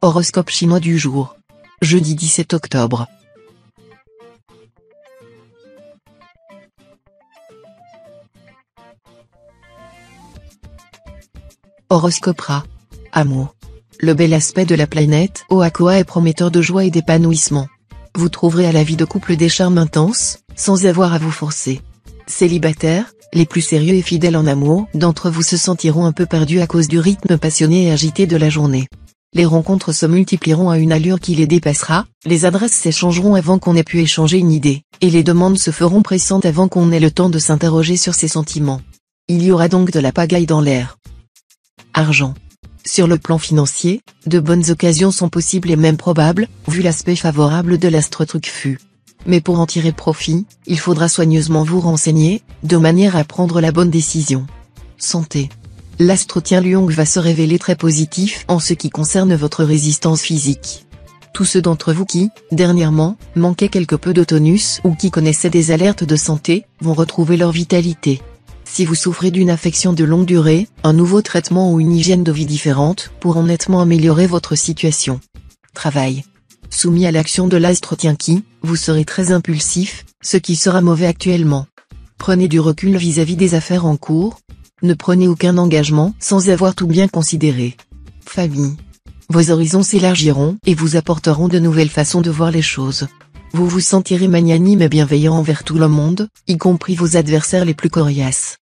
Horoscope chinois du jour. Jeudi 17 octobre. Horoscope Ra. Amour. Le bel aspect de la planète Oakoa est prometteur de joie et d'épanouissement. Vous trouverez à la vie de couple des charmes intenses, sans avoir à vous forcer. Célibataires, les plus sérieux et fidèles en amour d'entre vous se sentiront un peu perdus à cause du rythme passionné et agité de la journée. Les rencontres se multiplieront à une allure qui les dépassera, les adresses s'échangeront avant qu'on ait pu échanger une idée, et les demandes se feront pressantes avant qu'on ait le temps de s'interroger sur ses sentiments. Il y aura donc de la pagaille dans l'air. Argent. Sur le plan financier, de bonnes occasions sont possibles et même probables, vu l'aspect favorable de l'astre Trucfu. Mais pour en tirer profit, il faudra soigneusement vous renseigner, de manière à prendre la bonne décision. Santé. L'astre Tianliong va se révéler très positif en ce qui concerne votre résistance physique. Tous ceux d'entre vous qui, dernièrement, manquaient quelque peu de tonus ou qui connaissaient des alertes de santé, vont retrouver leur vitalité. Si vous souffrez d'une affection de longue durée, un nouveau traitement ou une hygiène de vie différente pourront nettement améliorer votre situation. Travail. Soumis à l'action de l'astre Tianqi, vous serez très impulsif, ce qui sera mauvais actuellement. Prenez du recul vis-à-vis des affaires en cours. Ne prenez aucun engagement sans avoir tout bien considéré. Famille. Vos horizons s'élargiront et vous apporteront de nouvelles façons de voir les choses. Vous vous sentirez magnanime et bienveillant envers tout le monde, y compris vos adversaires les plus coriaces.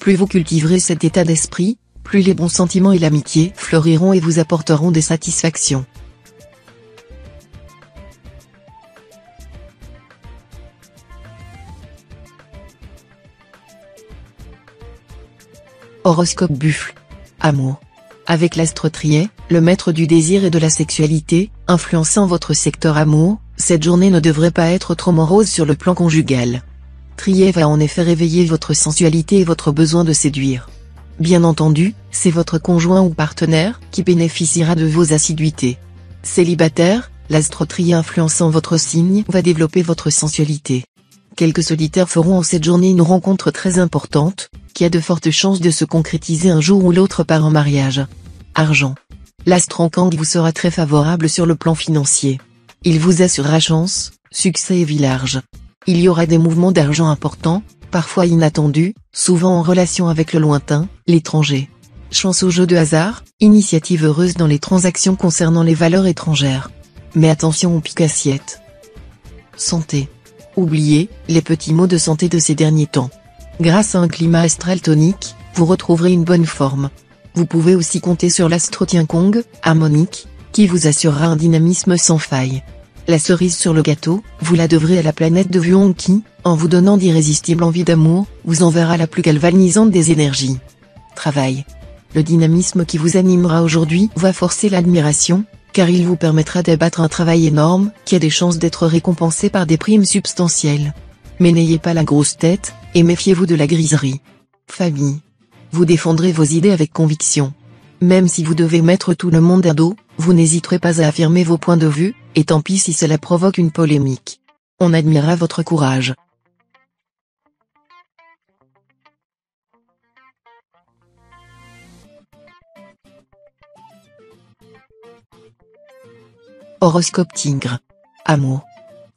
Plus vous cultiverez cet état d'esprit, plus les bons sentiments et l'amitié fleuriront et vous apporteront des satisfactions. Horoscope Buffle. Amour. Avec l'astre Trier, le maître du désir et de la sexualité, influençant votre secteur amour, cette journée ne devrait pas être trop morose sur le plan conjugal. Trier va en effet réveiller votre sensualité et votre besoin de séduire. Bien entendu, c'est votre conjoint ou partenaire qui bénéficiera de vos assiduités. Célibataire, l'astre Trier influençant votre signe va développer votre sensualité. Quelques solitaires feront en cette journée une rencontre très importante, qui a de fortes chances de se concrétiser un jour ou l'autre par un mariage. Argent. L'astre Ankang vous sera très favorable sur le plan financier. Il vous assurera chance, succès et vie large. Il y aura des mouvements d'argent importants, parfois inattendus, souvent en relation avec le lointain, l'étranger. Chance au jeu de hasard, initiative heureuse dans les transactions concernant les valeurs étrangères. Mais attention aux piques-assiettes. Santé. Oubliez les petits maux de santé de ces derniers temps. Grâce à un climat astral tonique, vous retrouverez une bonne forme. Vous pouvez aussi compter sur l'astre Tiankong, harmonique, qui vous assurera un dynamisme sans faille. La cerise sur le gâteau, vous la devrez à la planète de Vuong qui, en vous donnant d'irrésistibles envies d'amour, vous enverra la plus galvanisante des énergies. Travail. Le dynamisme qui vous animera aujourd'hui va forcer l'admiration, car il vous permettra d'abattre un travail énorme, qui a des chances d'être récompensé par des primes substantielles. Mais n'ayez pas la grosse tête, et méfiez-vous de la griserie. Famille. Vous défendrez vos idées avec conviction. Même si vous devez mettre tout le monde à dos, vous n'hésiterez pas à affirmer vos points de vue, et tant pis si cela provoque une polémique. On admirera votre courage. Horoscope Tigre. Amour.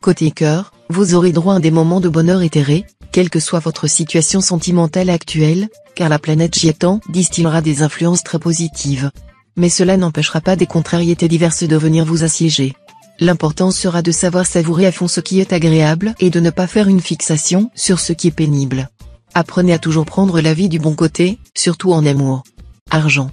Côté cœur, vous aurez droit à des moments de bonheur éthéré, quelle que soit votre situation sentimentale actuelle, car la planète Jiatan distillera des influences très positives. Mais cela n'empêchera pas des contrariétés diverses de venir vous assiéger. L'important sera de savoir savourer à fond ce qui est agréable et de ne pas faire une fixation sur ce qui est pénible. Apprenez à toujours prendre la vie du bon côté, surtout en amour. Argent.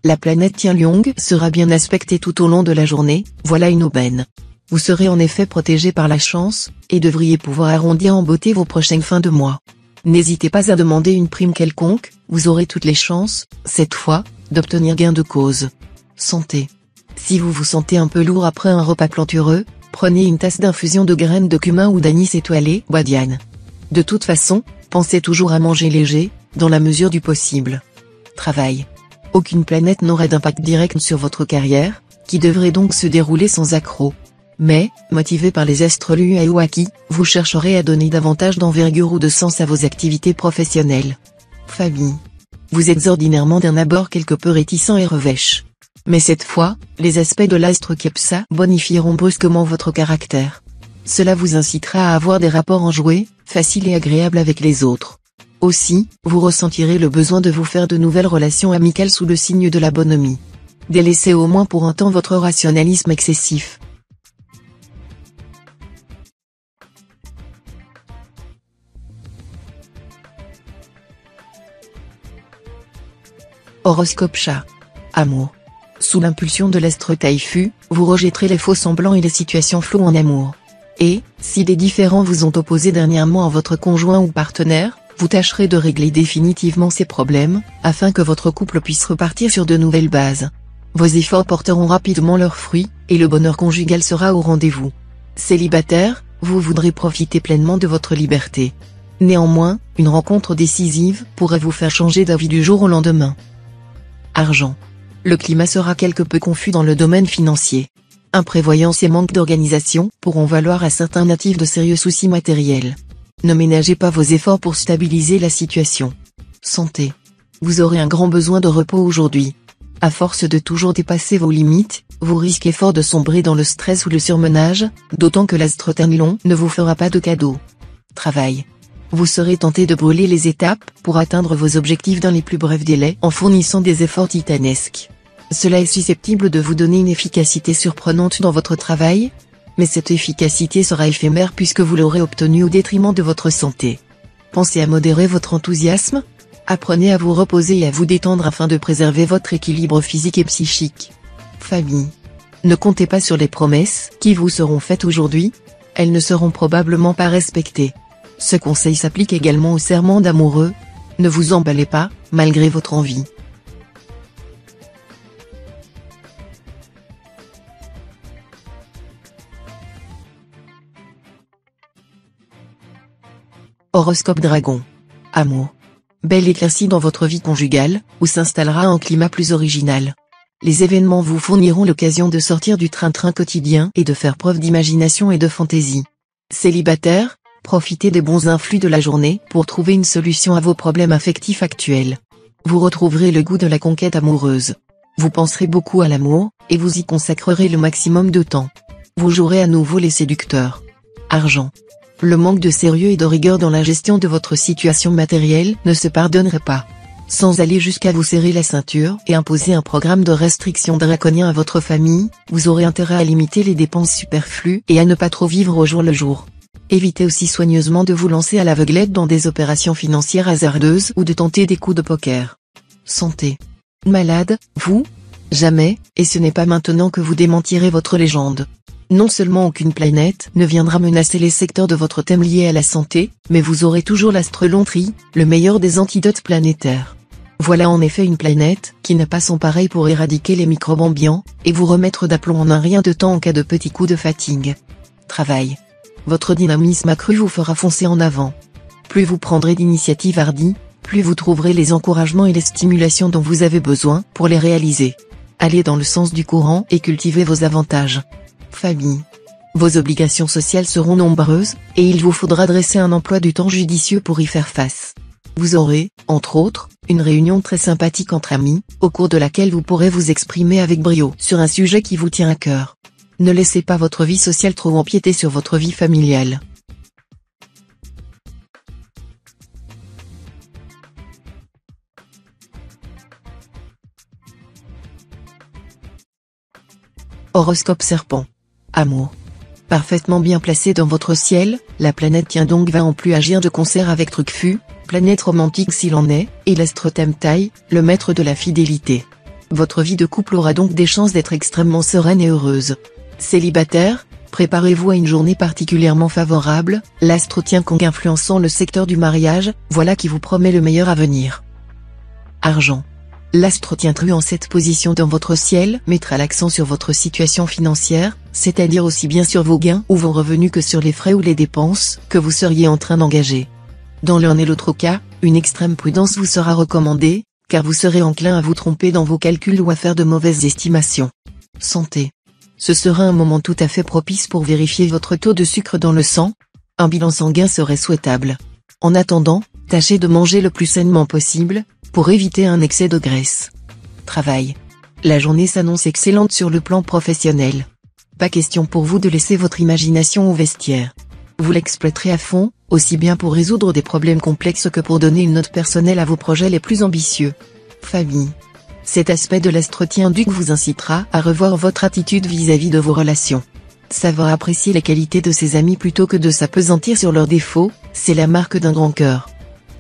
La planète Tianliong sera bien aspectée tout au long de la journée, voilà une aubaine. Vous serez en effet protégé par la chance, et devriez pouvoir arrondir en beauté vos prochaines fins de mois. N'hésitez pas à demander une prime quelconque, vous aurez toutes les chances, cette fois, d'obtenir gain de cause. Santé. Si vous vous sentez un peu lourd après un repas plantureux, prenez une tasse d'infusion de graines de cumin ou d'anis étoilé, badiane. De toute façon, pensez toujours à manger léger, dans la mesure du possible. Travail. Aucune planète n'aura d'impact direct sur votre carrière, qui devrait donc se dérouler sans accroc. Mais, motivé par les astres Lu et Waki, vous chercherez à donner davantage d'envergure ou de sens à vos activités professionnelles. Famille. Vous êtes ordinairement d'un abord quelque peu réticent et revêche. Mais cette fois, les aspects de l'astre Kepsa bonifieront brusquement votre caractère. Cela vous incitera à avoir des rapports enjoués, faciles et agréables avec les autres. Aussi, vous ressentirez le besoin de vous faire de nouvelles relations amicales sous le signe de la bonhomie. Délaissez au moins pour un temps votre rationalisme excessif. Horoscope Chat. Amour. Sous l'impulsion de l'astre Taifu, vous rejetterez les faux semblants et les situations floues en amour. Et, si des différends vous ont opposé dernièrement à votre conjoint ou partenaire, vous tâcherez de régler définitivement ces problèmes, afin que votre couple puisse repartir sur de nouvelles bases. Vos efforts porteront rapidement leurs fruits, et le bonheur conjugal sera au rendez-vous. Célibataire, vous voudrez profiter pleinement de votre liberté. Néanmoins, une rencontre décisive pourrait vous faire changer d'avis du jour au lendemain. Argent. Le climat sera quelque peu confus dans le domaine financier. Imprévoyance et manque d'organisation pourront valoir à certains natifs de sérieux soucis matériels. Ne ménagez pas vos efforts pour stabiliser la situation. Santé. Vous aurez un grand besoin de repos aujourd'hui. À force de toujours dépasser vos limites, vous risquez fort de sombrer dans le stress ou le surmenage, d'autant que l'astre Tanlon ne vous fera pas de cadeau. Travail. Vous serez tenté de brûler les étapes pour atteindre vos objectifs dans les plus brefs délais en fournissant des efforts titanesques. Cela est susceptible de vous donner une efficacité surprenante dans votre travail, mais cette efficacité sera éphémère puisque vous l'aurez obtenue au détriment de votre santé. Pensez à modérer votre enthousiasme. Apprenez à vous reposer et à vous détendre afin de préserver votre équilibre physique et psychique. Famille. Ne comptez pas sur les promesses qui vous seront faites aujourd'hui, elles ne seront probablement pas respectées. Ce conseil s'applique également aux serments d'amoureux. Ne vous emballez pas, malgré votre envie. Horoscope Dragon. Amour. Belle éclaircie dans votre vie conjugale, où s'installera un climat plus original. Les événements vous fourniront l'occasion de sortir du train-train quotidien et de faire preuve d'imagination et de fantaisie. Célibataire, profitez des bons influx de la journée pour trouver une solution à vos problèmes affectifs actuels. Vous retrouverez le goût de la conquête amoureuse. Vous penserez beaucoup à l'amour, et vous y consacrerez le maximum de temps. Vous jouerez à nouveau les séducteurs. Argent. Le manque de sérieux et de rigueur dans la gestion de votre situation matérielle ne se pardonnerait pas. Sans aller jusqu'à vous serrer la ceinture et imposer un programme de restriction draconien à votre famille, vous aurez intérêt à limiter les dépenses superflues et à ne pas trop vivre au jour le jour. Évitez aussi soigneusement de vous lancer à l'aveuglette dans des opérations financières hasardeuses ou de tenter des coups de poker. Santé. Malade, vous? Jamais, et ce n'est pas maintenant que vous démentirez votre légende. Non seulement aucune planète ne viendra menacer les secteurs de votre thème liés à la santé, mais vous aurez toujours l'astre Lontri, le meilleur des antidotes planétaires. Voilà en effet une planète qui n'a pas son pareil pour éradiquer les microbes ambiants, et vous remettre d'aplomb en un rien de temps en cas de petits coups de fatigue. Travail. Votre dynamisme accru vous fera foncer en avant. Plus vous prendrez d'initiatives hardies, plus vous trouverez les encouragements et les stimulations dont vous avez besoin pour les réaliser. Allez dans le sens du courant et cultivez vos avantages. Famille. Vos obligations sociales seront nombreuses, et il vous faudra dresser un emploi du temps judicieux pour y faire face. Vous aurez, entre autres, une réunion très sympathique entre amis, au cours de laquelle vous pourrez vous exprimer avec brio sur un sujet qui vous tient à cœur. Ne laissez pas votre vie sociale trop empiéter sur votre vie familiale. Horoscope Serpent. Amour. Parfaitement bien placée dans votre ciel, la planète Tien donc va en plus agir de concert avec Trucfu, planète romantique s'il en est, et l'astre Tamtai, le maître de la fidélité. Votre vie de couple aura donc des chances d'être extrêmement sereine et heureuse. Célibataire, préparez-vous à une journée particulièrement favorable, l'astre Tien Kong influençant le secteur du mariage, voilà qui vous promet le meilleur avenir. Argent. L'astre Tien Tru en cette position dans votre ciel mettra l'accent sur votre situation financière, c'est-à-dire aussi bien sur vos gains ou vos revenus que sur les frais ou les dépenses que vous seriez en train d'engager. Dans l'un et l'autre cas, une extrême prudence vous sera recommandée, car vous serez enclin à vous tromper dans vos calculs ou à faire de mauvaises estimations. Santé. Ce sera un moment tout à fait propice pour vérifier votre taux de sucre dans le sang. Un bilan sanguin serait souhaitable. En attendant, tâchez de manger le plus sainement possible, pour éviter un excès de graisse. Travail. La journée s'annonce excellente sur le plan professionnel. Pas question pour vous de laisser votre imagination au vestiaire. Vous l'exploiterez à fond, aussi bien pour résoudre des problèmes complexes que pour donner une note personnelle à vos projets les plus ambitieux. Famille. Cet aspect de l'astro-Duc vous incitera à revoir votre attitude vis-à-vis de vos relations. Savoir apprécier les qualités de ses amis plutôt que de s'appesantir sur leurs défauts, c'est la marque d'un grand cœur.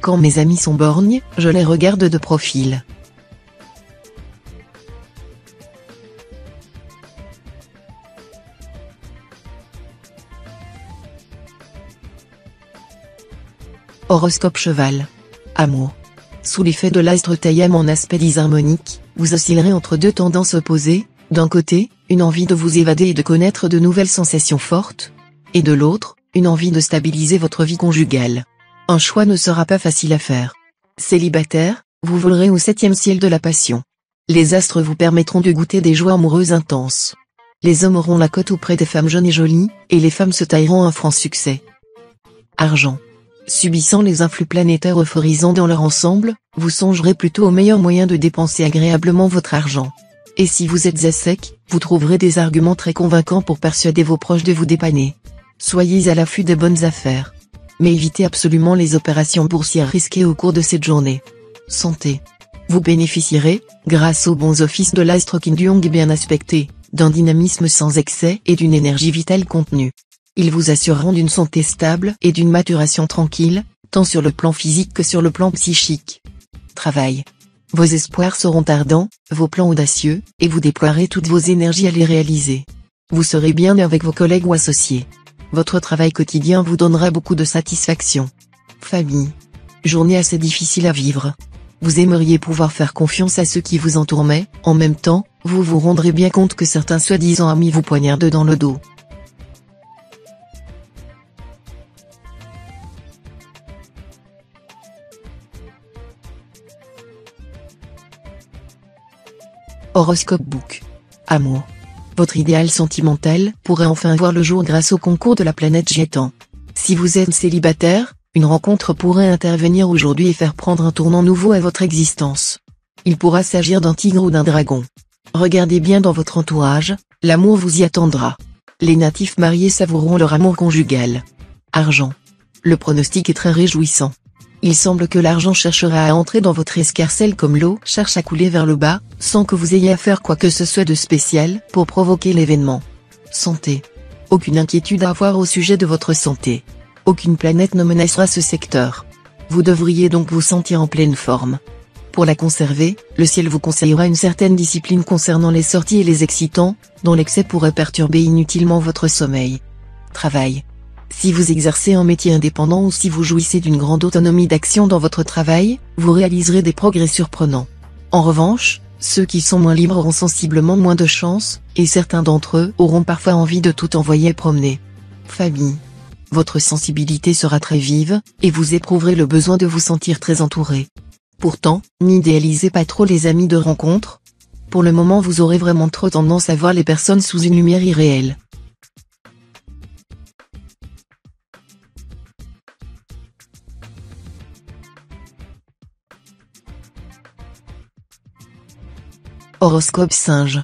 Quand mes amis sont borgnes, je les regarde de profil. Horoscope Cheval. Amour. Sous l'effet de l'astre Tayam en aspect disharmonique, vous oscillerez entre deux tendances opposées, d'un côté, une envie de vous évader et de connaître de nouvelles sensations fortes, et de l'autre, une envie de stabiliser votre vie conjugale. Un choix ne sera pas facile à faire. Célibataire, vous volerez au 7e ciel de la passion. Les astres vous permettront de goûter des joies amoureuses intenses. Les hommes auront la cote auprès des femmes jeunes et jolies, et les femmes se tailleront un franc succès. Argent. Subissant les influx planétaires euphorisants dans leur ensemble, vous songerez plutôt au meilleur moyen de dépenser agréablement votre argent. Et si vous êtes à sec, vous trouverez des arguments très convaincants pour persuader vos proches de vous dépanner. Soyez à l'affût des bonnes affaires. Mais évitez absolument les opérations boursières risquées au cours de cette journée. Santé. Vous bénéficierez, grâce aux bons offices de l'astre Duc bien aspecté, d'un dynamisme sans excès et d'une énergie vitale contenue. Ils vous assureront d'une santé stable et d'une maturation tranquille, tant sur le plan physique que sur le plan psychique. Travail. Vos espoirs seront ardents, vos plans audacieux, et vous déploierez toutes vos énergies à les réaliser. Vous serez bien avec vos collègues ou associés. Votre travail quotidien vous donnera beaucoup de satisfaction. Famille. Journée assez difficile à vivre. Vous aimeriez pouvoir faire confiance à ceux qui vous entourent mais, en même temps, vous vous rendrez bien compte que certains soi-disant amis vous poignardent dans le dos. Horoscope Book. Amour. Votre idéal sentimental pourrait enfin voir le jour grâce au concours de la planète Gétan. Si vous êtes célibataire, une rencontre pourrait intervenir aujourd'hui et faire prendre un tournant nouveau à votre existence. Il pourra s'agir d'un tigre ou d'un dragon. Regardez bien dans votre entourage, l'amour vous y attendra. Les natifs mariés savoureront leur amour conjugal. Argent. Le pronostic est très réjouissant. Il semble que l'argent cherchera à entrer dans votre escarcelle comme l'eau cherche à couler vers le bas, sans que vous ayez à faire quoi que ce soit de spécial pour provoquer l'événement. Santé. Aucune inquiétude à avoir au sujet de votre santé. Aucune planète ne menacera ce secteur. Vous devriez donc vous sentir en pleine forme. Pour la conserver, le ciel vous conseillera une certaine discipline concernant les sorties et les excitants, dont l'excès pourrait perturber inutilement votre sommeil. Travail. Si vous exercez un métier indépendant ou si vous jouissez d'une grande autonomie d'action dans votre travail, vous réaliserez des progrès surprenants. En revanche, ceux qui sont moins libres auront sensiblement moins de chance, et certains d'entre eux auront parfois envie de tout envoyer promener. Famille. Votre sensibilité sera très vive, et vous éprouverez le besoin de vous sentir très entouré. Pourtant, n'idéalisez pas trop les amis de rencontre. Pour le moment vous aurez vraiment trop tendance à voir les personnes sous une lumière irréelle. Horoscope Singe.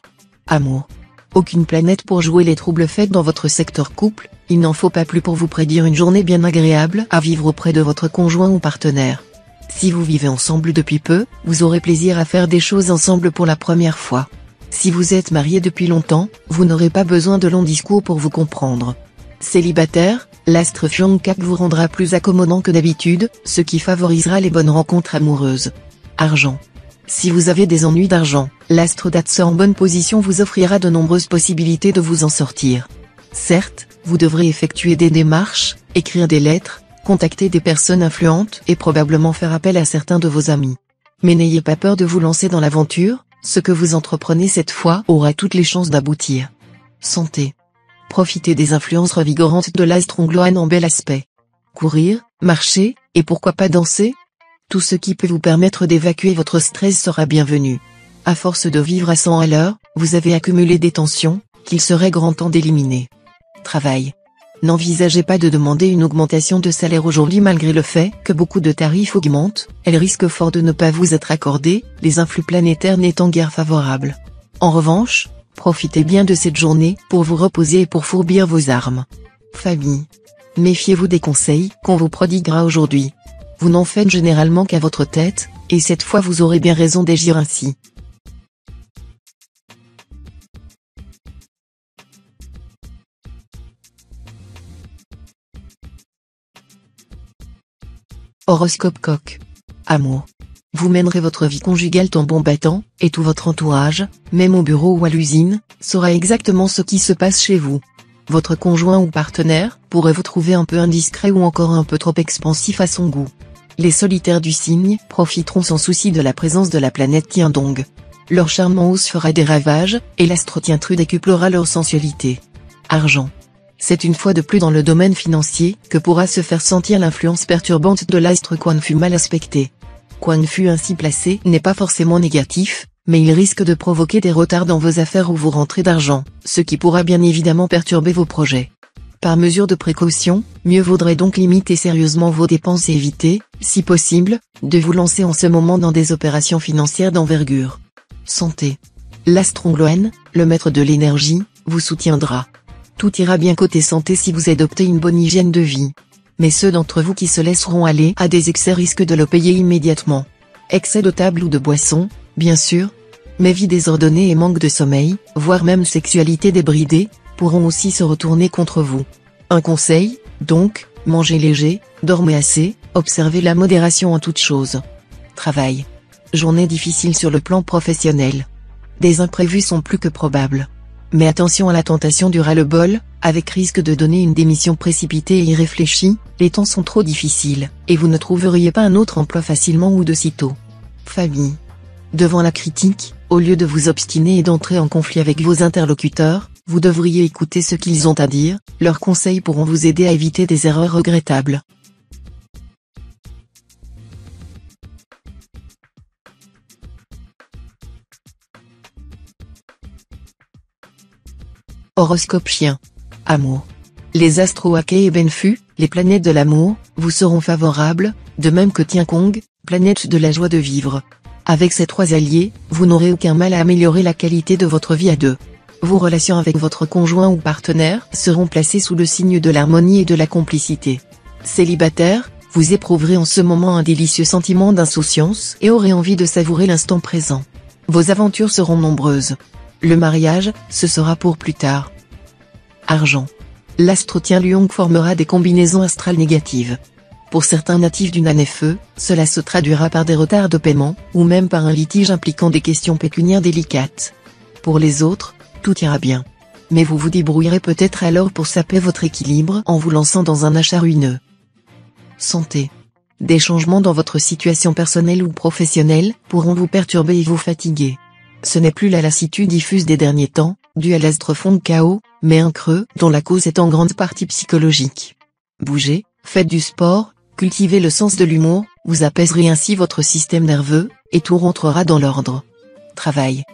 Amour. Aucune planète pour jouer les troubles faits dans votre secteur couple, il n'en faut pas plus pour vous prédire une journée bien agréable à vivre auprès de votre conjoint ou partenaire. Si vous vivez ensemble depuis peu, vous aurez plaisir à faire des choses ensemble pour la première fois. Si vous êtes marié depuis longtemps, vous n'aurez pas besoin de longs discours pour vous comprendre. Célibataire, l'astre Duc vous rendra plus accommodant que d'habitude, ce qui favorisera les bonnes rencontres amoureuses. Argent. Si vous avez des ennuis d'argent, l'astre Datsa en bonne position vous offrira de nombreuses possibilités de vous en sortir. Certes, vous devrez effectuer des démarches, écrire des lettres, contacter des personnes influentes et probablement faire appel à certains de vos amis. Mais n'ayez pas peur de vous lancer dans l'aventure, ce que vous entreprenez cette fois aura toutes les chances d'aboutir. Santé. Profitez des influences revigorantes de l'astre Ongloan en bel aspect. Courir, marcher, et pourquoi pas danser ? Tout ce qui peut vous permettre d'évacuer votre stress sera bienvenu. À force de vivre à 100 à l'heure, vous avez accumulé des tensions, qu'il serait grand temps d'éliminer. Travail. N'envisagez pas de demander une augmentation de salaire aujourd'hui malgré le fait que beaucoup de tarifs augmentent, elle risque fort de ne pas vous être accordée, les influx planétaires n'étant guère favorables. En revanche, profitez bien de cette journée pour vous reposer et pour fourbir vos armes. Famille. Méfiez-vous des conseils qu'on vous prodiguera aujourd'hui. Vous n'en faites généralement qu'à votre tête, et cette fois vous aurez bien raison d'agir ainsi. Horoscope Coq. Amour. Vous mènerez votre vie conjugale tambour battant, et tout votre entourage, même au bureau ou à l'usine, saura exactement ce qui se passe chez vous. Votre conjoint ou partenaire pourrait vous trouver un peu indiscret ou encore un peu trop expansif à son goût. Les solitaires du signe profiteront sans souci de la présence de la planète Tiandong. Leur charme en hausse fera des ravages, et l'astre Tientru décuplera leur sensualité. Argent. C'est une fois de plus dans le domaine financier que pourra se faire sentir l'influence perturbante de l'astre Quanfu mal aspecté. Quanfu ainsi placé n'est pas forcément négatif, mais il risque de provoquer des retards dans vos affaires ou vos rentrées d'argent, ce qui pourra bien évidemment perturber vos projets. Par mesure de précaution, mieux vaudrait donc limiter sérieusement vos dépenses et éviter, si possible, de vous lancer en ce moment dans des opérations financières d'envergure. Santé. L'Astrongloène, le maître de l'énergie, vous soutiendra. Tout ira bien côté santé si vous adoptez une bonne hygiène de vie. Mais ceux d'entre vous qui se laisseront aller à des excès risquent de le payer immédiatement. Excès de table ou de boisson, bien sûr, mais vie désordonnée et manque de sommeil, voire même sexualité débridée, pourront aussi se retourner contre vous. Un conseil, donc, mangez léger, dormez assez, observez la modération en toutes choses. Travail. Journée difficile sur le plan professionnel. Des imprévus sont plus que probables. Mais attention à la tentation du ras-le-bol, avec risque de donner une démission précipitée et irréfléchie, les temps sont trop difficiles, et vous ne trouveriez pas un autre emploi facilement ou de sitôt. Famille. Devant la critique, au lieu de vous obstiner et d'entrer en conflit avec vos interlocuteurs, vous devriez écouter ce qu'ils ont à dire, leurs conseils pourront vous aider à éviter des erreurs regrettables. Horoscope Chien. Amour. Les astres Oake et Benfu, les planètes de l'amour, vous seront favorables, de même que Tiankong, planète de la joie de vivre. Avec ces trois alliés, vous n'aurez aucun mal à améliorer la qualité de votre vie à deux. Vos relations avec votre conjoint ou partenaire seront placées sous le signe de l'harmonie et de la complicité. Célibataire, vous éprouverez en ce moment un délicieux sentiment d'insouciance et aurez envie de savourer l'instant présent. Vos aventures seront nombreuses. Le mariage, ce sera pour plus tard. Argent. L'astre Tianluong formera des combinaisons astrales négatives. Pour certains natifs d'une année feu, cela se traduira par des retards de paiement, ou même par un litige impliquant des questions pécuniaires délicates. Pour les autres, tout ira bien. Mais vous vous débrouillerez peut-être alors pour saper votre équilibre en vous lançant dans un achat ruineux. Santé. Des changements dans votre situation personnelle ou professionnelle pourront vous perturber et vous fatiguer. Ce n'est plus la lassitude diffuse des derniers temps, due à l'astre fond de chaos, mais un creux dont la cause est en grande partie psychologique. Bougez, faites du sport, cultivez le sens de l'humour, vous apaiserez ainsi votre système nerveux, et tout rentrera dans l'ordre. Travail.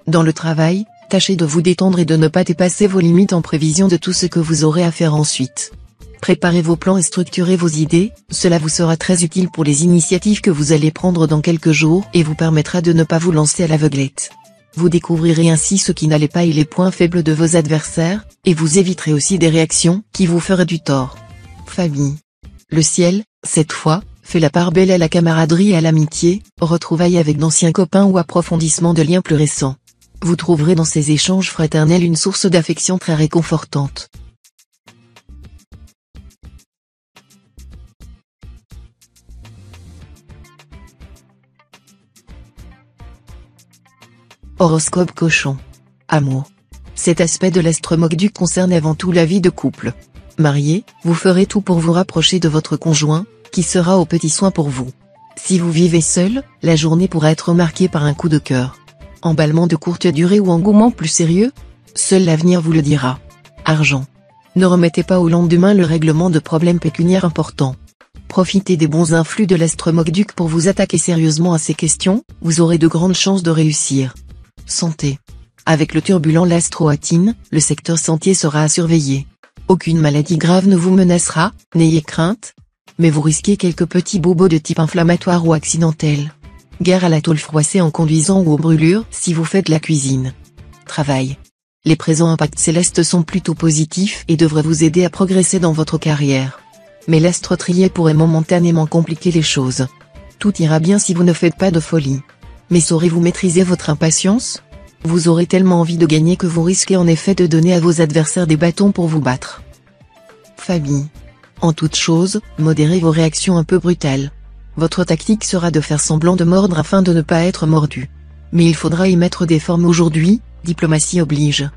Dans le travail, tâchez de vous détendre et de ne pas dépasser vos limites en prévision de tout ce que vous aurez à faire ensuite. Préparez vos plans et structurez vos idées, cela vous sera très utile pour les initiatives que vous allez prendre dans quelques jours et vous permettra de ne pas vous lancer à l'aveuglette. Vous découvrirez ainsi ce qui n'allait pas et les points faibles de vos adversaires, et vous éviterez aussi des réactions qui vous feraient du tort. Famille. Le ciel, cette fois, fait la part belle à la camaraderie et à l'amitié, retrouvailles avec d'anciens copains ou approfondissement de liens plus récents. Vous trouverez dans ces échanges fraternels une source d'affection très réconfortante. Horoscope Cochon. Amour. Cet aspect de l'astre Mokduk concerne avant tout la vie de couple. Marié, vous ferez tout pour vous rapprocher de votre conjoint, qui sera aux petits soins pour vous. Si vous vivez seul, la journée pourra être marquée par un coup de cœur. Emballement de courte durée ou engouement plus sérieux? Seul l'avenir vous le dira. Argent. Ne remettez pas au lendemain le règlement de problèmes pécuniaires importants. Profitez des bons influx de l'astre Mokduk pour vous attaquer sérieusement à ces questions, vous aurez de grandes chances de réussir. Santé. Avec le turbulent l'astro Atine, le secteur santé sera à surveiller. Aucune maladie grave ne vous menacera, n'ayez crainte. Mais vous risquez quelques petits bobos de type inflammatoire ou accidentel. Gare à la tôle froissée en conduisant ou aux brûlures si vous faites la cuisine. Travail. Les présents impacts célestes sont plutôt positifs et devraient vous aider à progresser dans votre carrière. Mais l'astre Trier pourrait momentanément compliquer les choses. Tout ira bien si vous ne faites pas de folie. Mais saurez-vous maîtriser votre impatience ? Vous aurez tellement envie de gagner que vous risquez en effet de donner à vos adversaires des bâtons pour vous battre. Famille. En toute chose, modérez vos réactions un peu brutales. Votre tactique sera de faire semblant de mordre afin de ne pas être mordu. Mais il faudra y mettre des formes aujourd'hui, diplomatie oblige.